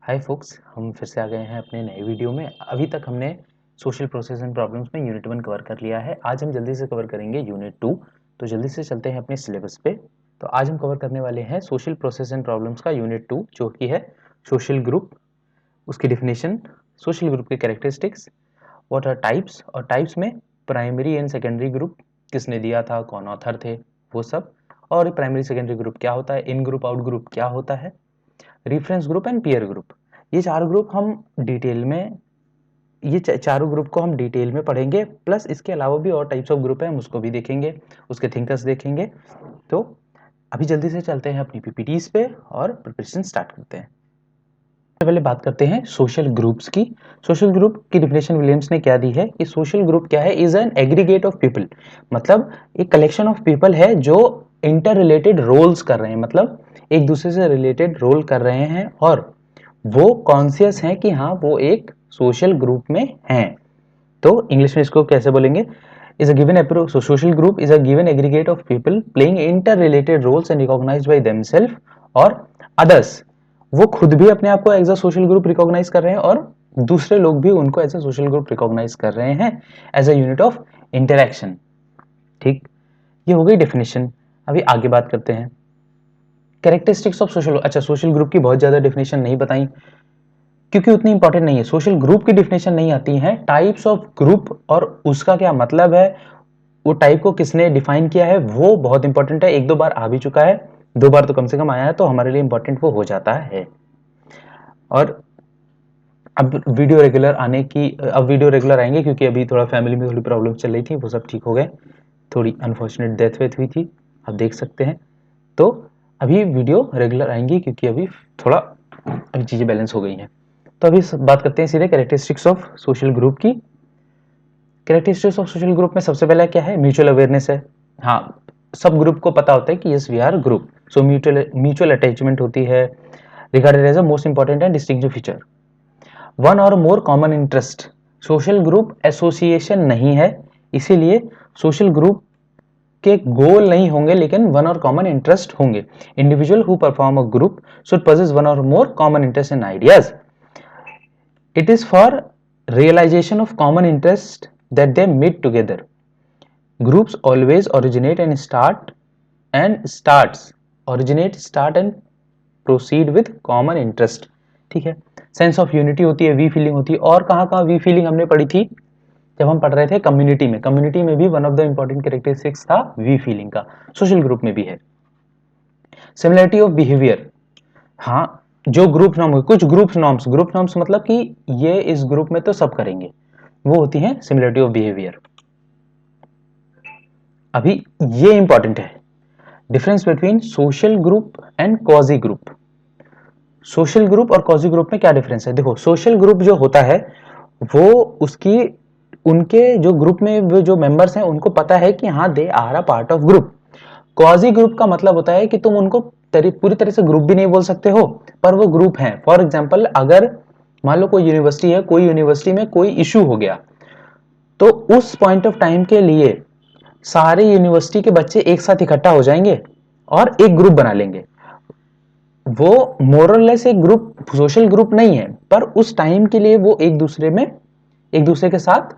हाय focus, हम फिर से आ गए हैं अपने नए वीडियो में। अभी तक हमने सोशल प्रोसेस एंड प्रॉब्लम्स में यूनिट 1 कवर कर लिया है। आज हम जल्दी से कवर करेंगे यूनिट 2। तो जल्दी से चलते हैं अपने सिलेबस पे। तो आज हम कवर करने वाले हैं सोशल प्रोसेस एंड प्रॉब्लम्स का यूनिट 2, जो कि है सोशल ग्रुप, उसकी डिफिनेशन, सोशल ग्रुप के कैरेक्टरिस्टिक्स, व्हाट आर टाइप्स, और टाइप्स में प्राइमरी एंड सेकेंडरी ग्रुप किसने दिया था, कौन ऑथर थे, वो सब, और प्राइमरी सेकेंडरी ग्रुप क्या होता है, इन ग्रुप आउट ग्रुप क्या होता है, reference group and peer group. ये चार ग्रुप हम डिटेल में ये चारों ग्रुप को हम डिटेल में पढ़ेंगे। प्लस इसके अलावा भी और टाइप्स ऑफ ग्रुप है, हम उसको भी देखेंगे, उसके थिंकर्स देखेंगे। तो अभी जल्दी से चलते हैं अपनी पीपीटीज पे और प्रिपरेशन स्टार्ट करते हैं। पहले बात करते हैं सोशल ग्रुप्स की। सोशल ग्रुप की डिफिनेशन विलियम्स ने क्या दी है कि सोशल ग्रुप क्या है, is an aggregate of people, मतलब एक कलेक्शन ऑफ पीपल है जो इंटर रिलेटेड रोल्स कर रहे हैं, मतलब एक दूसरे से रिलेटेड रोल कर रहे हैं और वो कॉन्शियस हैं कि हाँ वो एक सोशल ग्रुप में हैं। तो इंग्लिश में इसको कैसे बोलेंगे, is a given approach. So social group is a given aggregate of people playing interrelated roles and recognized by themselves और others. वो खुद भी अपने आप को as a social group recognise कर रहे हैं और दूसरे लोग भी उनको as a social group recognise कर रहे हैं as a unit of interaction. ठीक, ये हो गई डेफिनेशन। अभी आगे बात करते हैं कैरेक्टरिस्टिक्स ऑफ सोशल। अच्छा, सोशल ग्रुप की बहुत ज्यादा डेफिनेशन नहीं बताई क्योंकि उतनी इंपॉर्टेंट नहीं है। सोशल ग्रुप की डिफिनेशन नहीं आती है, टाइप्स ऑफ ग्रुप और उसका क्या मतलब है, वो टाइप को किसने डिफाइन किया है, वो बहुत इंपॉर्टेंट है। एक दो बार आ भी चुका है, दो बार तो कम से कम आया है, तो हमारे लिए इंपॉर्टेंट वो हो जाता है। और अब वीडियो रेगुलर आएंगे क्योंकि अभी थोड़ा फैमिली में थोड़ी प्रॉब्लम चल रही थी, वो सब ठीक हो गए। थोड़ी अनफॉर्चुनेट डेथ वेथ हुई थी, आप देख सकते हैं। तो अभी वीडियो रेगुलर आएंगी क्योंकि अभी थोड़ा अभी चीजें बैलेंस हो गई हैं। तो अभी बात करते हैं सीधे कैरेक्टरिस्टिक्स ऑफ सोशल ग्रुप की। कैरेक्टरिस्टिक्स ऑफ सोशल ग्रुप में सबसे पहला क्या है, म्यूचुअल अवेयरनेस है। हाँ, सब ग्रुप को पता होता है कि yes we are group, so mutual attachment होती है, regarded as a most important and distinctive feature. One or more common interest, social group association नहीं है, इसीलिए सोशल ग्रुप के गोल नहीं होंगे लेकिन वन और कॉमन इंटरेस्ट होंगे। Individual who perform a group should possess one or more common interest and ideas. It is for realization of common interest that they meet together. Groups always originate and start proceed with common interest. ठीक है, sense of unity होती है, we feeling होती है। और कहाँ कहाँ we feeling हमने पढ़ी थी, जब हम पढ़ रहे थे कम्युनिटी में। कम्युनिटी में भी one of the important characteristics था वी फीलिंग का, सोशल ग्रुप में भी है। सिमिलरिटी ऑफ बिहेवियर, हाँ, जो ग्रुप नॉर्म, कुछ ग्रुप नॉर्म्स मतलब कि ये इस ग्रुप में तो सब करेंगे, वो होती है सिमिलरिटी ऑफ बिहेवियर। अभी ये इंपॉर्टेंट है, difference between social group and quasi group. Social group और कॉजी ग्रुप में क्या डिफरेंस है, देखो सोशल ग्रुप जो होता है वो उसकी उनके जो ग्रुप में वो जो मेंबर्स हैं उनको पता है कि हाँ they are a part of group. Quasi group का मतलब होता है कि तुम उनको पूरी तरह से ग्रुप भी नहीं बोल सकते हो, पर वो ग्रुप है। फॉर एग्जाम्पल, अगर मान लो कोई यूनिवर्सिटी है, कोई यूनिवर्सिटी में कोई इशू हो गया, तो उस पॉइंट ऑफ टाइम के लिए सारे यूनिवर्सिटी के बच्चे एक साथ इकट्ठा हो जाएंगे और एक ग्रुप बना लेंगे। वो मोरलेस एक ग्रुप, सोशल ग्रुप नहीं है, पर उस टाइम के लिए वो एक दूसरे के साथ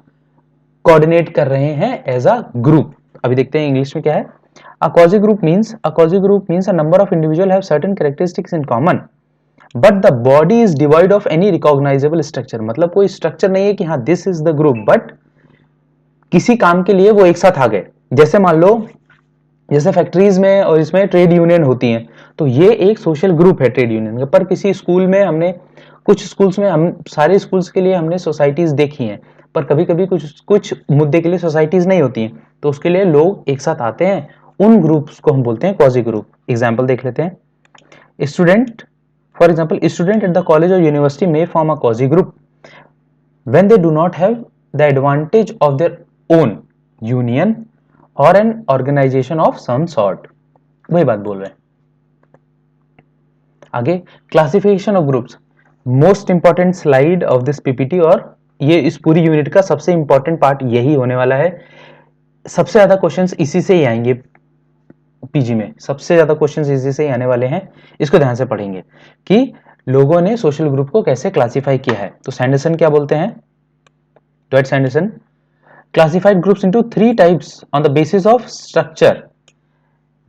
कोऑर्डिनेट कर रहे हैं एज अ ग्रुप। अभी देखते हैं इंग्लिश में क्या है। A quasi group means a number of individuals have certain characteristics in common, but the body is devoid of any recognizable structure. मतलब कोई स्ट्रक्चर नहीं है कि हाँ this is the group, but किसी काम के लिए वो एक साथ आ गए। जैसे मान लो, जैसे फैक्ट्रीज में और इसमें ट्रेड यूनियन होती हैं, तो ये एक सोशल ग्रुप है ट्रेड यूनियन का। पर किसी स्कूल में हमने, कुछ स्कूल्स में, हम सारे स्कूल्स के लिए हमने सोसाइटीज देखी हैं, पर कभी कभी कुछ कुछ मुद्दे के लिए सोसाइटीज नहीं होती हैं, तो उसके लिए लोग एक साथ आते हैं, उन ग्रुप्स को हम बोलते हैं क्वाजी ग्रुप। एग्जाम्पल देख लेते हैं। Student, for example, student at the college और यूनिवर्सिटी में form a quasi group when they do not have the advantage of their own union or an organization of some sort। वही बात बोल रहे हैं। आगे, classification of groups, most important slide of this PPT, और ये इस पूरी यूनिट का सबसे इंपॉर्टेंट पार्ट यही होने वाला है। सबसे ज्यादा क्वेश्चंस इसी से ही आएंगे, पीजी में सबसे ज्यादा क्वेश्चंस इसी से ही आने वाले हैं। इसको ध्यान से पढ़ेंगे कि लोगों ने सोशल ग्रुप को कैसे क्लासिफाई किया है। तो सैंडरसन क्या बोलते हैं, Dwight Sanderson classified groups into 3 types on the basis of structure.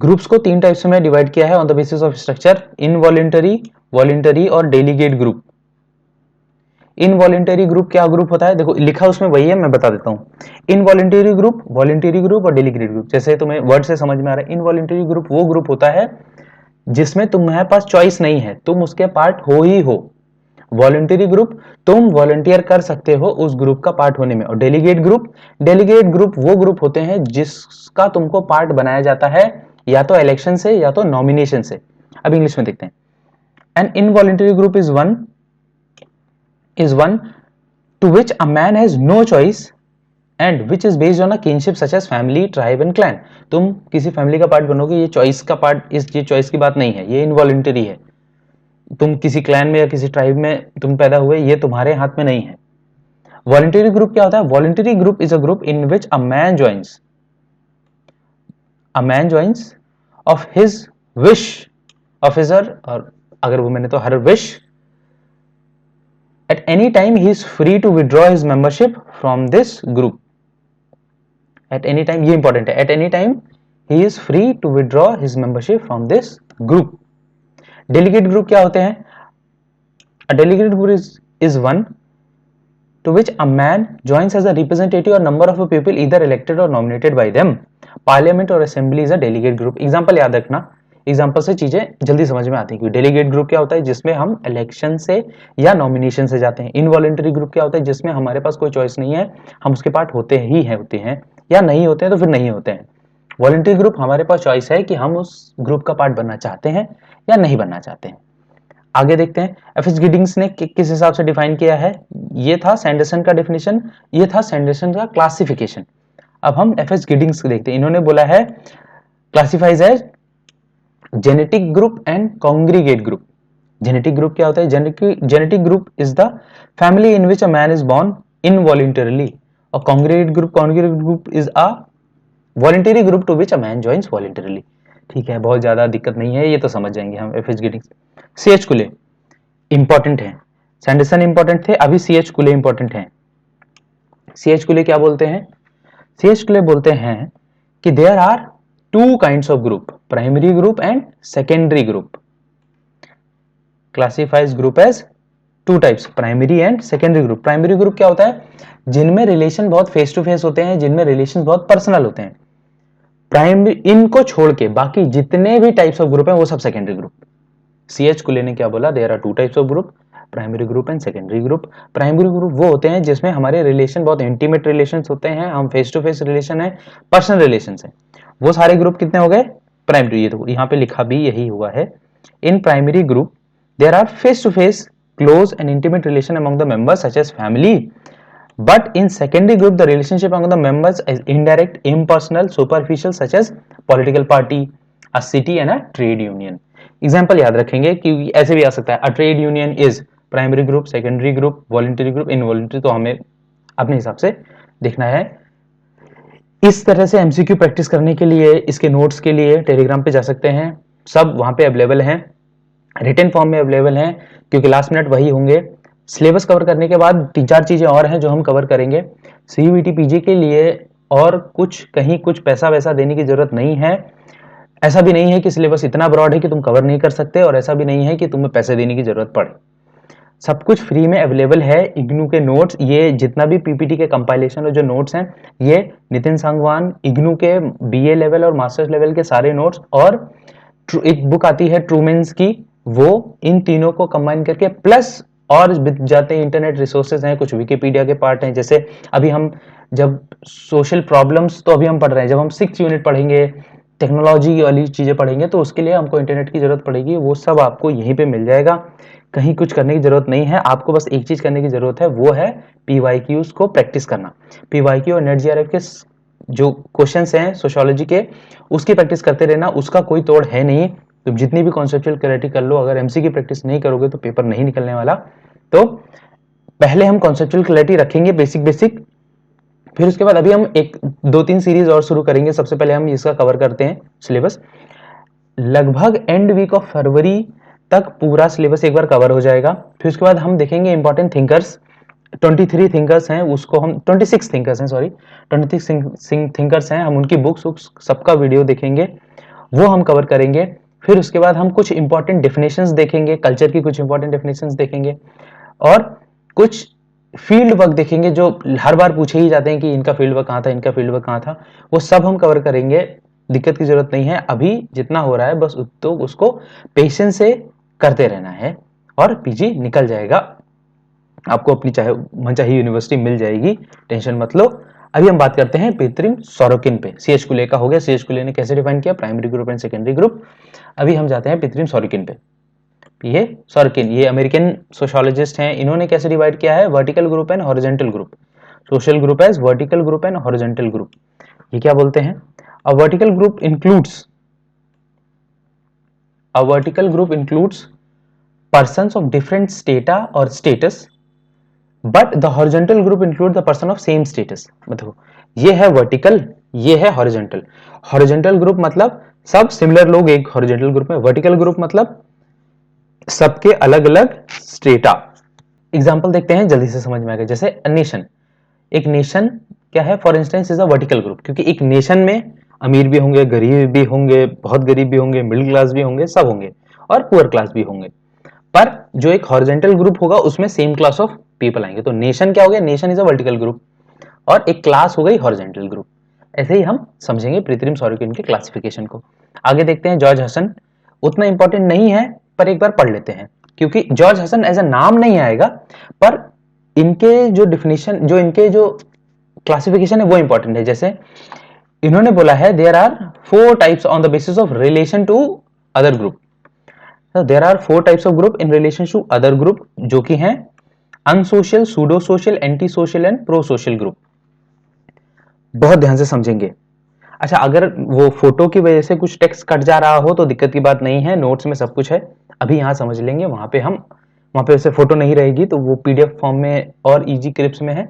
Groups को 3 टाइप्स में डिवाइड किया है on the basis of structure, involuntary, voluntary और डेलीगेट ग्रुप। इनवॉलेंटरी ग्रुप क्या ग्रुप होता है, देखो लिखा उसमें वही है, मैं बता देता हूं। इनवॉलेंटरी ग्रुप, वॉलेंटरी ग्रुप और डेलीगेट ग्रुप, जैसे तुम्हें वर्ड से समझ में आ रहा है। इनवॉलेंटरी ग्रुप वो ग्रुप होता है जिसमें तुम्हारे पास चॉइस नहीं है, तुम उसके पार्ट हो ही हो। वॉलंटरी ग्रुप, तुम वॉलंटियर कर सकते हो उस ग्रुप का पार्ट होने में। और डेलीगेट ग्रुप वो ग्रुप होते हैं जिसका तुमको पार्ट बनाया जाता है या तो इलेक्शन से या तो नॉमिनेशन से। अब इंग्लिश में देखते हैं। An involuntary group is one to which a man has no choice and which is based on a kinship such as family, tribe and clan. तुम किसी फैमिली का पार्ट बनोगे, ये चॉइस का पार्ट, ये चॉइस की बात नहीं है, ये इनवॉलंटरी है। तुम किसी क्लैन में या किसी ट्राइब में तुम पैदा हुए, ये तुम्हारे हाथ में नहीं है। वॉलंटरी ग्रुप क्या होता है, voluntary group is a group in which a man joins of his wish, officer, और अगर वो मैंने तो हर wish, at any time he is free to withdraw his membership from this group. At any time, ये important है, at any time he is free to withdraw his membership from this group. Delegate group क्या होते हैं, a delegate group is one to which a man joins as a representative or number of people either elected or nominated by them. Parliament or assembly is a delegate group. Example याद रखना, example से चीजें जल्दी समझ में आती है। Delegate group क्या होता है, जिसमें हम इलेक्शन से या नॉमिनेशन से जाते हैं। इनवॉलंटरी ग्रुप क्या होता है, जिसमें हमारे पास कोई चॉइस नहीं है, हम उसके पार्ट होते हैं या नहीं होते हैं तो फिर नहीं होते हैं। वॉलंटरी ग्रुप हमारे पास चॉइस है कि हम उस ग्रुप का पार्ट बनना चाहते हैं या नहीं बनना चाहते हैं। आगे देखते हैं एफएस गिडिंग्स ने किस हिसाब से डिफाइन किया है। ये था सैंडरसन का डेफिनेशन, ये था सैंडरसन का क्लासिफिकेशन। अब हम एफएस गिडिंग्स को देखते हैं। इन्होंने बोला है classifies as genetic group and congregate group. Genetic group क्या होता है, genetic group is the family in which a man is born involuntarily, और congregate group is a voluntary group to which a man joins voluntarily. ठीक है, बहुत ज्यादा दिक्कत नहीं है, ये तो समझ जाएंगे हम एफएस गिडिंग्स। सीएच कुले इंपॉर्टेंट है, सैंडरसन इंपॉर्टेंट थे, अभी सीएच कुले इंपॉर्टेंट है। सीएच कुले क्या बोलते हैं, सीएच कुले बोलते हैं कि there are 2 kinds of group, primary group and secondary group. Classifies group as 2 types, primary and secondary group. Primary group क्या होता है, जिनमें रिलेशन बहुत फेस टू फेस होते हैं, जिनमें रिलेशन बहुत पर्सनल होते हैं। प्राइमरी, इनको छोड़ के बाकी जितने भी टाइप्स ऑफ ग्रुप हैं वो सब सेकेंडरी ग्रुप। सीएच कुले ने क्या बोला, there are 2 types of group, primary group and secondary group. Primary group वो होते हैं जिसमें हमारे रिलेशन बहुत इंटीमेट रिलेशंस होते हैं, हम फेस टू फेस रिलेशन है, पर्सनल रिलेशन है। वो सारे ग्रुप कितने हो गए, प्राइमरी। ये तो यहाँ पे लिखा भी यही हुआ है। In primary group there are face to face close and intimate relation among the members such as family, but in secondary group the relationship among the members is indirect, impersonal, superficial such as political party, a city and a trade union. Example याद रखेंगे कि ऐसे भी आ सकता है, अ trade union is primary group, secondary group, voluntary group, involuntary. तो हमें अपने हिसाब से देखना है। इस तरह से एमसीक्यू प्रैक्टिस करने के लिए, इसके नोट्स के लिए टेलीग्राम पे जा सकते हैं, सब वहां पे अवेलेबल हैं, रिटन फॉर्म में अवेलेबल हैं, क्योंकि लास्ट मिनट वही होंगे। सिलेबस कवर करने के बाद 3-4 चीजें और हैं जो हम कवर करेंगे। सीयूईटी पीजी के लिए और कुछ कहीं कुछ पैसा वैसा देने की जरूरत नहीं है। ऐसा भी नहीं है कि सिलेबस इतना ब्रॉड है कि तुम कवर नहीं कर सकते, और ऐसा भी नहीं है कि तुम्हें पैसे देने की जरूरत पड़े। सब कुछ फ्री में अवेलेबल है। इग्नू के नोट्स, ये जितना भी पीपीटी के कंपाइलेशन और जो नोट्स हैं, ये नितिन सांगवान इग्नू के बीए लेवल और मास्टर्स लेवल के सारे नोट्स, और एक बुक आती है ट्रूमेंस की, वो इन तीनों को कंबाइन करके प्लस और जाते हैं इंटरनेट रिसोर्सेज हैं, कुछ विकिपीडिया के पार्ट हैं। जैसे अभी हम जब सोशल प्रॉब्लम्स तो अभी हम पढ़ रहे हैं, जब हम 6th यूनिट पढ़ेंगे, टेक्नोलॉजी वाली चीजें पढ़ेंगे, तो उसके लिए हमको इंटरनेट की जरूरत पड़ेगी। वो सब आपको यहीं पे मिल जाएगा, कहीं कुछ करने की जरूरत नहीं है। आपको बस एक चीज करने की जरूरत है, वो है पीवाईक्यूज को प्रैक्टिस करना। पीवाईक्यू और नेट जीआरएफ के जो क्वेश्चंस हैं सोशियोलॉजी के, उसकी प्रैक्टिस करते रहना, उसका कोई तोड़ है नहीं। तुम जितनी भी कॉन्सेप्चुअल क्लैरिटी कर लो, अगर एमसी की प्रैक्टिस नहीं करोगे तो पेपर नहीं निकलने वाला। तो पहले हम कॉन्सेप्चुअल क्लैरिटी रखेंगे, बेसिक, फिर उसके बाद अभी हम 1-2-3 सीरीज और शुरू करेंगे। सबसे पहले हम इसका कवर करते हैं सिलेबस। लगभग एंड वीक ऑफ फरवरी तक पूरा सिलेबस एक बार कवर हो जाएगा। फिर उसके बाद हम देखेंगे इंपॉर्टेंट थिंकर्स, 23 थिंकर्स हैं, उसको हम 26 थिंकर्स हैं, सॉरी 26 थिंकर्स हैं, हम उनकी बुक्स सबका वीडियो देखेंगे, वो हम कवर करेंगे। फिर उसके बाद हम कुछ इंपॉर्टेंट डेफिनेशंस देखेंगे, कल्चर की कुछ इंपॉर्टेंट डेफिनेशंस देखेंगे और कुछ फील्ड वर्क देखेंगे जो हर बार पूछे ही जाते हैं कि इनका फील्ड वर्क कहाँ था, इनका फील्ड वर्क कहाँ था, वो सब हम कवर करेंगे। दिक्कत की जरूरत नहीं है, अभी जितना हो रहा है बस तो उसको पेशेंस से करते रहना है और पीजी निकल जाएगा, आपको अपनी चाहे मनचाही यूनिवर्सिटी मिल जाएगी, टेंशन मत लो। अभी हम बात करते हैं पितृम सोरोकिन पे। सीएच कुले का हो गया, सीएच कुले ने कैसे डिफाइन किया primary group and secondary group. अभी हम जाते हैं पितृम सोरोकिन पे। ये सोरोकिन, ये अमेरिकन सोशियोलॉजिस्ट हैं, इन्होंने कैसे डिवाइड किया है vertical group and horizontal group, social group as vertical group and horizontal group. ये क्या बोलते हैं, a vertical group includes persons of different strata or status, but the horizontal group include the person of same status। मतलब ये है vertical, ये है horizontal. Horizontal group मतलब सब सिमिलर लोग एक हॉरिजॉन्टल ग्रुप में, वर्टिकल ग्रुप मतलब सबके अलग अलग स्टेटा। एग्जांपल देखते हैं, जल्दी से समझ में आएगा। जैसे नेशन, एक नेशन क्या है, for instance is a vertical group, क्योंकि एक नेशन में अमीर भी होंगे, गरीब भी होंगे, बहुत गरीब भी होंगे, मिडिल क्लास भी होंगे, सब होंगे और पुअर क्लास भी होंगे। पर जो एक हॉरिजॉन्टल ग्रुप होगा उसमें सेम क्लास ऑफ पीपल आएंगे। तो नेशन क्या हो गया, nation is a vertical group और एक क्लास हो गई हॉरिजॉन्टल ग्रुप। ऐसे ही हम समझेंगे पितृम सोरोकिन के क्लासिफिकेशन को। आगे देखते हैं जॉर्ज हसन, उतना इंपॉर्टेंट नहीं है पर एक बार पढ़ लेते हैं, क्योंकि जॉर्ज हसन एज अ नाम नहीं आएगा, पर इनके जो डिफिनेशन, जो इनके जो क्लासिफिकेशन है वो इंपॉर्टेंट है। जैसे इन्होंने बोला है there are 4 types on the basis of relation to other group. There are 4 types of group in relation to other group, जो कि हैं unsocial, pseudo social, anti social and pro social group. बहुत ध्यान से समझेंगे। अच्छा, अगर वो फोटो की वजह से कुछ टेक्स्ट कट जा रहा हो तो दिक्कत की बात नहीं है, नोट्स में सब कुछ है, अभी यहाँ समझ लेंगे। वहां पे वैसे फोटो नहीं रहेगी, तो वो पीडीएफ फॉर्म में और इजी क्लिप्स में है,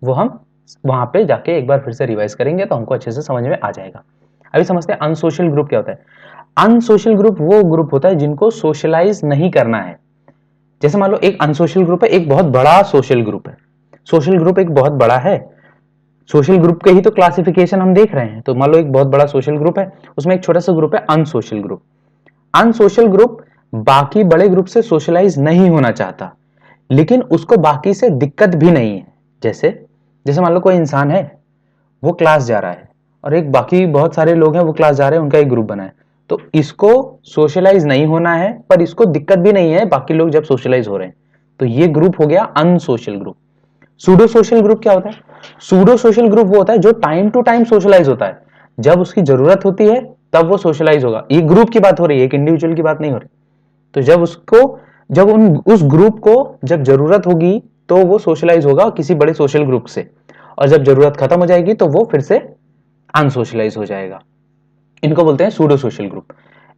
वो हम वहां पे जाके एक बार फिर से रिवाइज करेंगे तो हमको अच्छे से समझ में आ जाएगा। अभी समझते हैं अनसोशल ग्रुप क्या होता है। अनसोशल ग्रुप वो ग्रुप होता है जिनको सोशलाइज नहीं करना है। जैसे मान लो एक अनसोशल ग्रुप है, एक बहुत बड़ा सोशल ग्रुप है। सोशल ग्रुप एक बहुत बड़ा है, सोशल ग्रुप के ही तो क्लासिफिकेशन हम देख रहे हैं। तो मान लो एक बहुत बड़ा सोशल ग्रुप है, उसमें एक छोटा सा ग्रुप है अनसोशल ग्रुप। अनसोशल ग्रुप बाकी बड़े ग्रुप से सोशलाइज नहीं होना चाहता, लेकिन उसको बाकी से दिक्कत भी नहीं है। जैसे जैसे मान लो कोई इंसान है, वो क्लास जा रहा है और एक बाकी बहुत सारे लोग हैं वो क्लास जा रहे हैं, उनका एक ग्रुप बना है, तो इसको सोशलाइज नहीं होना है पर इसको दिक्कत भी नहीं है बाकी लोग जब सोशलाइज हो रहे हैं, तो ये ग्रुप हो गया unsocial group. Pseudo social group क्या होता है, सूडो सोशल ग्रुप वो होता है जो टाइम टू टाइम सोशलाइज होता है, जब उसकी जरूरत होती है तब वो सोशलाइज होगा। ये ग्रुप की बात हो रही है, एक इंडिविजुअल की बात नहीं हो रही। तो जब उस ग्रुप को जब जरूरत होगी तो वो सोशलाइज होगा किसी बड़े सोशल ग्रुप से, और जब जरूरत खत्म हो जाएगी तो वो फिर से अनसोशलाइज हो जाएगा। इनको बोलते हैं pseudo social group.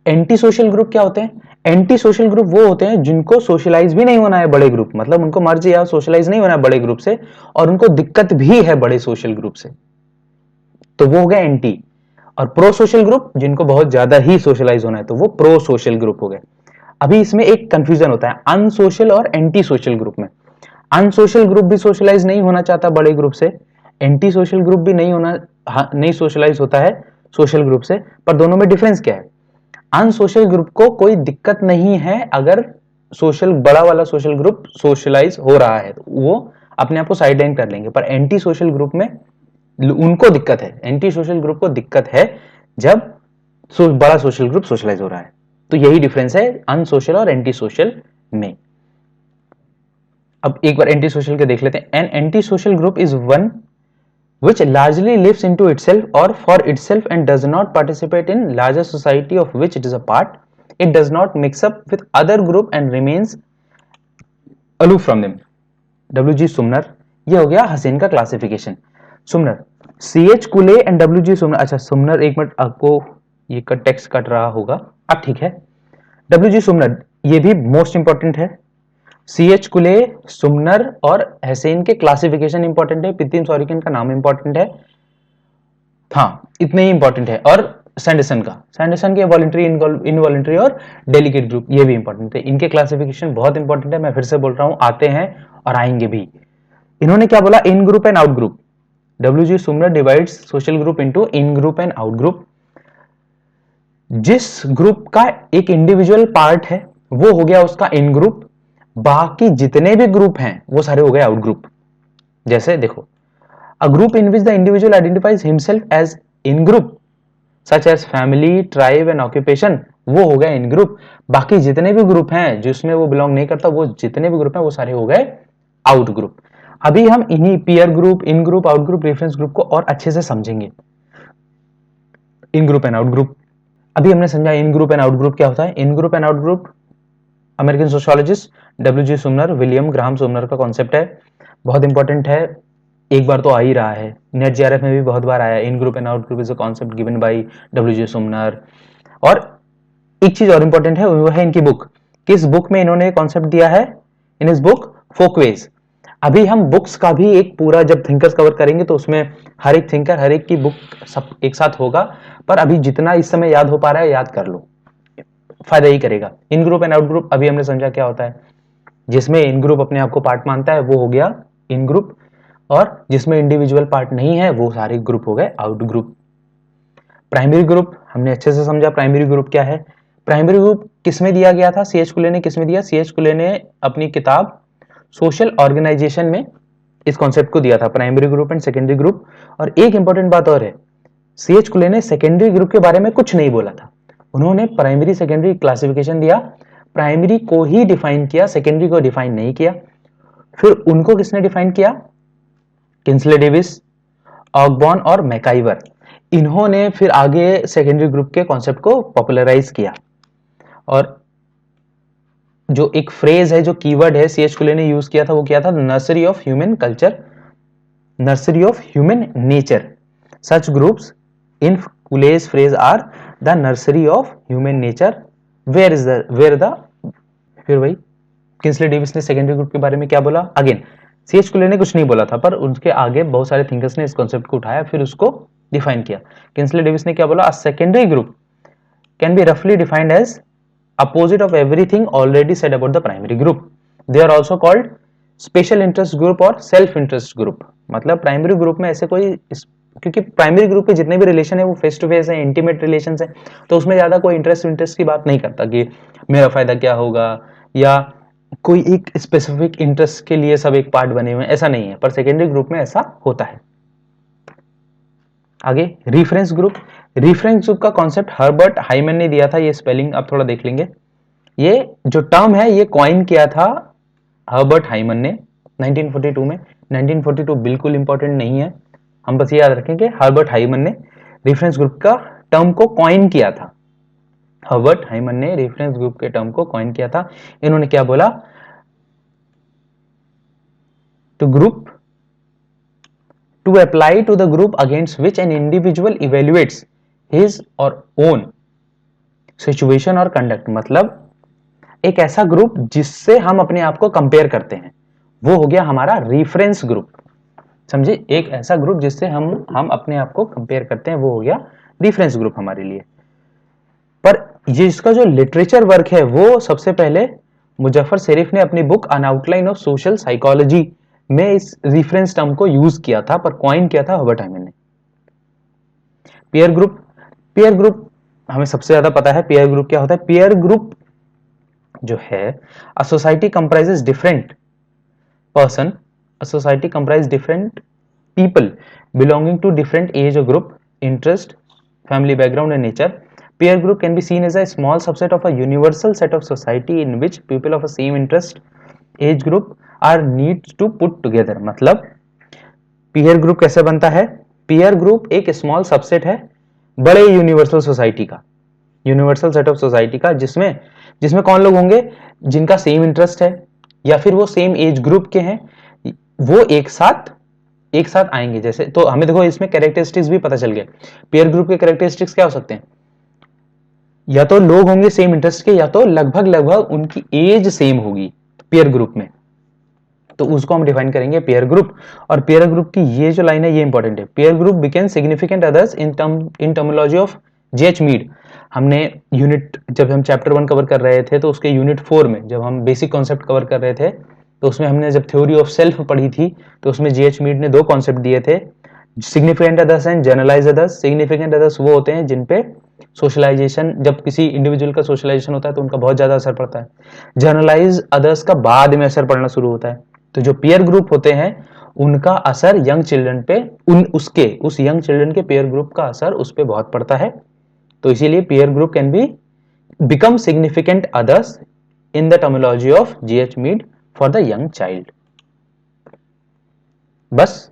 Anti social group क्या होते हैं, एंटी सोशल ग्रुप वो होते हैं जिनको सोशलाइज भी नहीं होना है बड़े ग्रुप, मतलब उनको मर्जी या सोशलाइज नहीं होना है बड़े ग्रुप से और उनको दिक्कत भी है बड़े सोशल ग्रुप से, तो वो हो गया एंटी। और प्रो सोशल ग्रुप जिनको बहुत ज्यादा ही सोशलाइज होना है, तो वो प्रो सोशल ग्रुप हो गए। अभी इसमें एक कंफ्यूजन होता है अनसोशल और एंटी सोशल ग्रुप में। अनसोशल ग्रुप भी सोशलाइज नहीं होना चाहता बड़े ग्रुप से, एंटी सोशल ग्रुप भी नहीं सोशलाइज होता है सोशल ग्रुप से, पर दोनों में डिफरेंस क्या है। अनसोशल ग्रुप को कोई दिक्कत नहीं है अगर बड़ा वाला सोशल ग्रुप सोशलाइज हो रहा है, तो वो अपने आप को साइड लाइन कर लेंगे। पर एंटी सोशल ग्रुप में उनको दिक्कत है, एंटी सोशल ग्रुप को दिक्कत है जब बड़ा सोशल ग्रुप सोशलाइज हो रहा है। तो यही डिफरेंस है अनसोशल और एंटी सोशल में। अब एक बार एंटी सोशल के देख लेते हैं। An anti social group is one which largely lives into itself or for itself and does not participate in larger society of which it is a part. It does not mix up with other group and remains aloof from them. W.G. सुमनर, ये हो गया हसीन का classification. सुमनर, C.H. कुले and W.G. सुमनर। अच्छा सुमनर, एक minute, आपको ये टेक्स्ट कट रहा होगा, अब ठीक है। W.G. सुमनर ये भी मोस्ट इंपॉर्टेंट है। C.H. कुले, सुमनर और हसीन के क्लासिफिकेशन इंपॉर्टेंट है, पितिम सोरोकिन का नाम इंपॉर्टेंट है, हाँ इतने ही इंपॉर्टेंट है। और सैंडरसन के वॉलंटरी, इनवॉलंटरी और डेलीगेट ग्रुप, ये भी इंपॉर्टेंट है। इनके क्लासिफिकेशन बहुत इंपॉर्टेंट है, मैं फिर से बोल रहा हूं, आते हैं और आएंगे भी। इन्होंने क्या बोला, in group and out group. W G Sumner divides social group into in group and out group. जिस ग्रुप का एक इंडिविजुअल पार्ट है वो हो गया उसका इन ग्रुप, बाकी जितने भी ग्रुप हैं वो सारे हो गए आउट ग्रुप। जैसे देखो, a group in which the individual identifies himself as in group such as family, tribe and occupation, वो हो गया इन ग्रुप। बाकी जितने भी ग्रुप हैं जिसमें वो बिलोंग नहीं करता, वो जितने भी ग्रुप हैं वो सारे हो गए आउट ग्रुप। अभी हम इन्हीं peer group, in group, out group, reference group को और अच्छे से समझेंगे। In group and out group, अभी हमने समझा in group and out group क्या होता है। In group and out group American sociologist W G Sumner, William Graham Sumner का कॉन्सेप्ट है, बहुत इंपॉर्टेंट है, एक बार तो आ ही रहा है, नेट जीआरएफ में भी बहुत बार आया। In group and out group is a concept given by W G Sumner. और एक चीज और इंपॉर्टेंट है, वो है इनकी बुक। किस बुक में इन्होंने कॉन्सेप्ट दिया है? इन इस बुक फोकवेज। अभी हम बुक्स का भी एक पूरा जब थिंकर्स कवर करेंगे तो उसमें हर एक थिंकर, हर एक की बुक सब एक साथ होगा, पर अभी जितना इस समय याद हो पा रहा है याद कर लो, फायदा ही करेगा। इन ग्रुप एंड आउट ग्रुप अभी हमने समझा क्या होता है। जिसमें इन ग्रुप अपने आप को पार्ट मानता है वो हो गया इन ग्रुप, और जिसमें इंडिविजुअल पार्ट नहीं है वो सारे ग्रुप हो गए आउट ग्रुप। प्राइमरी ग्रुप हमने अच्छे से समझा, प्राइमरी ग्रुप क्या है। प्राइमरी ग्रुप किसमें दिया गया था? सीएच कुले ने किसमें दिया? सीएच कुले ने अपनी किताब सोशल ऑर्गेनाइजेशन में इस कॉन्सेप्ट को दिया था, primary group and secondary group. और एक इंपॉर्टेंट बात और है, सीएच कुले ने सेकेंडरी ग्रुप के बारे में कुछ नहीं बोला था, उन्होंने प्राइमरी सेकेंडरी क्लासिफिकेशन दिया, प्राइमरी को ही डिफाइन किया, सेकेंडरी को डिफाइन नहीं किया। फिर उनको किसने डिफाइन किया? किंसले डेविस, ऑगबॉर्न और मैकाइवर, इन्होंने फिर आगे सेकेंडरी ग्रुप के कॉन्सेप्ट को पॉपुलराइज किया। और जो एक फ्रेज है, जो कीवर्ड है सीएच कुले ने यूज किया था, वो क्या था? Nursery of human culture, nursery of human nature. Such groups in Cooley's phrase are the nursery of human nature, where the फिर वही किंसले डेविस ने सेकेंडरी ग्रुप के बारे में क्या बोला? अगेन सीएच कुले ने कुछ नहीं बोला था, पर उनके आगे बहुत सारे थिंकर्स ने इस कॉन्सेप्ट को उठाया, फिर उसको डिफाइन किया। किंसले डेविस ने क्या बोला? A secondary group can be रफली defined as opposite of everything already said about the primary group. They are also called special interest group और self interest group। मतलब प्राइमरी ग्रुप में ऐसे कोई, क्योंकि प्राइमरी ग्रुप के जितने भी रिलेशन है वो फेस टू फेस है, इंटीमेट रिलेशन है, तो उसमें ज्यादा कोई इंटरेस्ट की बात नहीं करता कि मेरा फायदा क्या होगा, या कोई एक स्पेसिफिक इंटरेस्ट के लिए सब एक पार्ट बने हुए हैं, ऐसा नहीं है। पर सेकेंडरी ग्रुप में ऐसा होता है। आगे रिफरेंस ग्रुप। रिफरेंस ग्रुप का कॉन्सेप्ट हर्बर्ट हाइमन ने दिया था, ये स्पेलिंग आप थोड़ा देख लेंगे। ये जो टर्म है ये कॉइन किया था हर्बर्ट हाइमन ने 1942 में। 1942 बिल्कुल इंपॉर्टेंट नहीं है, हम बस याद रखेंगे हर्बर्ट हाइमन ने रेफरेंस ग्रुप का टर्म को कॉइन किया था। हर्बर्ट हाइमन ने रेफरेंस ग्रुप के टर्म को कॉइन किया था। इन्होंने क्या बोला? To group, to apply to the group against which an individual evaluates his or own situation or conduct। मतलब एक ऐसा ग्रुप जिससे हम अपने आप को कंपेयर करते हैं, वो हो गया हमारा रेफरेंस ग्रुप। समझे? एक ऐसा ग्रुप जिससे हम अपने आप को कंपेयर करते हैं, वो हो गया रेफरेंस ग्रुप हमारे लिए। पर ये इसका जो लिटरेचर वर्क है वो सबसे पहले मुजफ्फर शरीफ ने अपनी book N outline of social psychology में इस रेफरेंस टर्म को यूज किया था, पर कॉइन किया था हर्बर्ट हाइमन ने। पीयर ग्रुप, पीयर ग्रुप हमें सबसे ज्यादा पता है। पीयर ग्रुप क्या होता है? पीयर ग्रुप जो है, a society comprises different person, a society comprise different people belonging to different age or group, interest, family background and nature. Peer group can be seen as a small subset of a universal set of society in which people of a same interest, age group are needs to put together। मतलब peer group कैसे बनता है? peer group एक small subset है बड़े universal society का, universal set of society का, जिसमें जिसमें कौन लोग होंगे? जिनका सेम इंटरेस्ट है या फिर वो सेम एज ग्रुप के हैं, वो एक साथ आएंगे। जैसे तो हमें देखो इसमें कैरेक्टरिस्टिक्स भी पता चल गए। पीयर ग्रुप के कैरेक्टरिस्टिक्स क्या हो सकते हैं? या तो लोग होंगे सेम इंटरेस्ट के, या तो लगभग उनकी एज सेम होगी पीयर ग्रुप में, तो उसको हम डिफाइन करेंगे पीयर ग्रुप। और पीयर ग्रुप की ये जो लाइन है ये इंपॉर्टेंट है। Peer group became significant others in terminology of G H Mead हमने यूनिट, जब हम चैप्टर 1 कवर कर रहे थे तो उसके यूनिट 4 में जब हम बेसिक कॉन्सेप्ट कवर कर रहे थे तो उसमें हमने जब थ्योरी ऑफ सेल्फ पढ़ी थी तो उसमें जीएच मीड ने 2 कॉन्सेप्ट दिए थे, significant others and generalise others. Significant others वो होते हैं जिन पे सोशलाइजेशन, जब किसी इंडिविजुअल का सोशलाइजेशन होता है तो उनका बहुत ज्यादा असर पड़ता है। जनरलाइज अदर्स का बाद में असर पड़ना शुरू होता है। तो जो पीयर ग्रुप होते हैं उनका असर यंग चिल्ड्रन पे, उस यंग चिल्ड्रन के पीयर ग्रुप का असर उस पे बहुत पड़ता है। तो इसीलिए peer group can be become significant others in the terminology of G H Mead for the young child. बस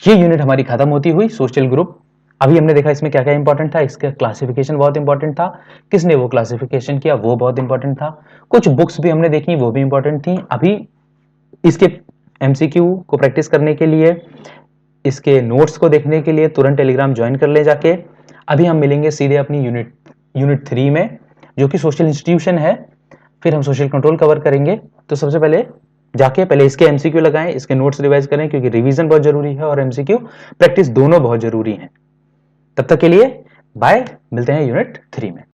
ये यूनिट हमारी खत्म होती हुई सोशल ग्रुप। अभी हमने देखा इसमें क्या क्या इंपॉर्टेंट था, इसका क्लासिफिकेशन बहुत इंपॉर्टेंट था, किसने वो क्लासिफिकेशन किया वो बहुत इंपॉर्टेंट था, कुछ बुक्स भी हमने देखी वो भी इंपॉर्टेंट थी। अभी इसके एमसीक्यू को प्रैक्टिस करने के लिए, इसके नोट्स को देखने के लिए तुरंत टेलीग्राम ज्वाइन कर ले जाके। अभी हम मिलेंगे सीधे अपनी यूनिट 3 में जो कि सोशल इंस्टीट्यूशन है, फिर हम सोशल कंट्रोल कवर करेंगे। तो सबसे पहले जाके पहले इसके एमसीक्यू लगाएं, इसके नोट्स रिवाइज करें क्योंकि रिवीजन बहुत जरूरी है और एमसीक्यू प्रैक्टिस दोनों बहुत जरूरी है। तब तक के लिए बाय, मिलते हैं यूनिट 3 में।